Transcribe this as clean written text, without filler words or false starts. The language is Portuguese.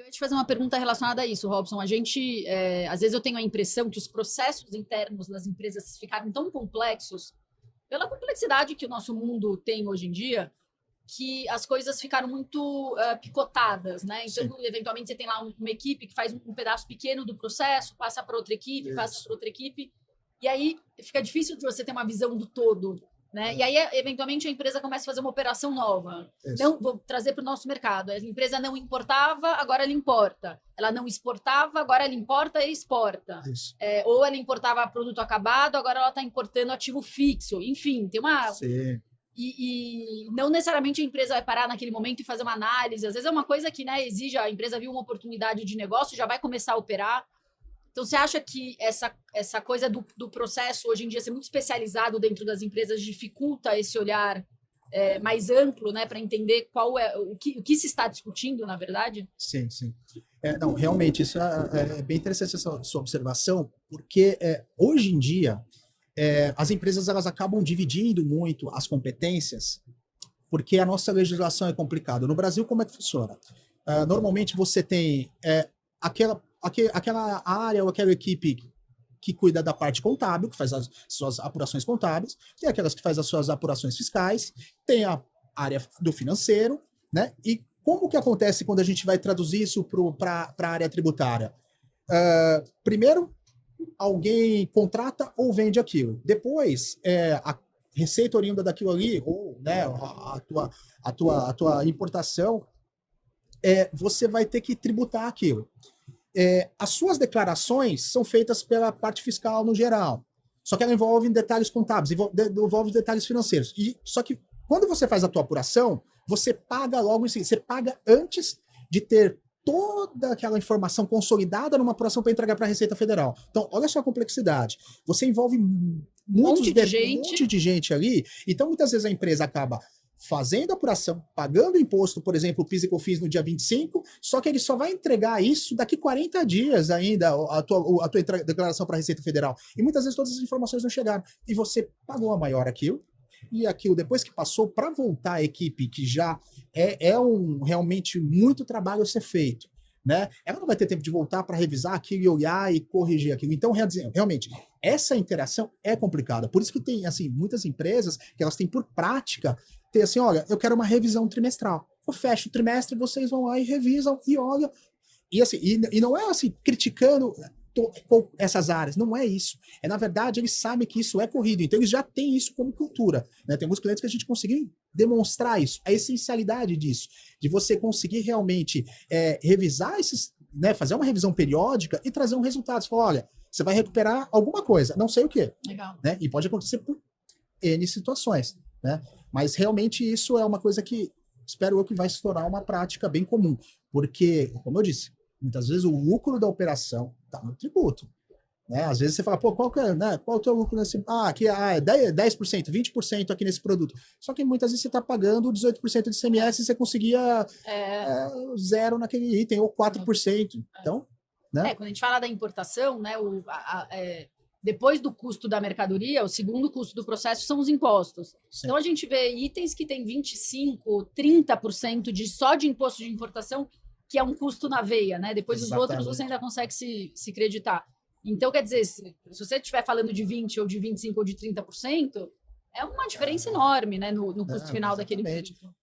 Eu ia te fazer uma pergunta relacionada a isso, Robson. A gente, às vezes eu tenho a impressão que os processos internos das empresas ficaram tão complexos, pela complexidade que o nosso mundo tem hoje em dia, que as coisas ficaram muito picotadas, né? Então, Sim. eventualmente, você tem lá uma equipe que faz um pedaço pequeno do processo, passa para outra equipe, Isso. passa para outra equipe, e aí fica difícil de você ter uma visão do todo, né? E aí, eventualmente, a empresa começa a fazer uma operação nova. Isso. Não, vou trazer para o nosso mercado. A empresa não importava, agora ela importa. Ela não exportava, agora ela importa e exporta. Isso. Ou ela importava produto acabado, agora ela está importando ativo fixo. Enfim, tem uma... Sim. E não necessariamente a empresa vai parar naquele momento e fazer uma análise. Às vezes é uma coisa que, né, exige, a empresa viu uma oportunidade de negócio, já vai começar a operar. Então, você acha que essa coisa do processo, hoje em dia, ser muito especializado dentro das empresas, dificulta esse olhar mais amplo, né, para entender qual é o que se está discutindo, na verdade? Sim, sim. Não, realmente, isso é bem interessante essa sua observação, porque hoje em dia as empresas elas acabam dividindo muito as competências, porque a nossa legislação é complicada. No Brasil, como é que funciona? Normalmente você tem aquela área ou aquela equipe que cuida da parte contábil, que faz as suas apurações contábeis, tem aquelas que faz as suas apurações fiscais, tem a área do financeiro, né? E como que acontece quando a gente vai traduzir isso para a área tributária? Primeiro, alguém contrata ou vende aquilo. Depois, a receita oriunda daquilo ali, ou né, a tua importação, você vai ter que tributar aquilo. As suas declarações são feitas pela parte fiscal no geral, só que ela envolve detalhes contábeis, envolve detalhes financeiros. Só que quando você faz a tua apuração, você paga logo em seguida, você paga antes de ter toda aquela informação consolidada numa apuração para entregar para a Receita Federal. Então, olha só a complexidade. Você envolve um monte de gente ali, então muitas vezes a empresa acaba fazendo a apuração, pagando imposto, por exemplo, o PIS e COFINS no dia 25, só que ele só vai entregar isso daqui 40 dias ainda, a tua declaração para a Receita Federal. E muitas vezes todas as informações não chegaram. E você pagou a maior aquilo, e aquilo, depois que passou, para voltar à equipe, que já realmente muito trabalho a ser feito, né? Ela não vai ter tempo de voltar para revisar aquilo e olhar e corrigir aquilo. Então, realmente, essa interação é complicada. Por isso que tem, assim, muitas empresas que elas têm por prática ter assim, olha, eu quero uma revisão trimestral. Eu fecho o trimestre, vocês vão lá e revisam e olham. E, assim, e não é assim, criticando essas áreas, não é isso. Na verdade, eles sabem que isso é corrido, então eles já têm isso como cultura, né? Tem alguns clientes que a gente conseguiu demonstrar isso, a essencialidade disso, de você conseguir realmente revisar esses, né, fazer uma revisão periódica e trazer um resultado. Você fala, olha, você vai recuperar alguma coisa, não sei o quê. Legal. Né? E pode acontecer por N situações, né? Mas realmente isso é uma coisa que espero eu que vai se tornar uma prática bem comum, porque, como eu disse, muitas vezes o lucro da operação está no tributo. Né? Às vezes você fala, pô, qual é o teu lucro nesse... aqui é 10%, 20% aqui nesse produto. Só que muitas vezes você está pagando 18% de ICMS e você conseguia zero naquele item, ou 4%. Então, né? Quando a gente fala da importação, né, depois do custo da mercadoria, o segundo custo do processo são os impostos. Sim. Então, a gente vê itens que tem 25%, 30% só de imposto de importação, que é um custo na veia, né? Depois Exatamente. Os outros você ainda consegue se creditar. Então, quer dizer, se você estiver falando de 20%, ou de 25%, ou de 30%, é uma diferença enorme, né, no custo final daquele produto.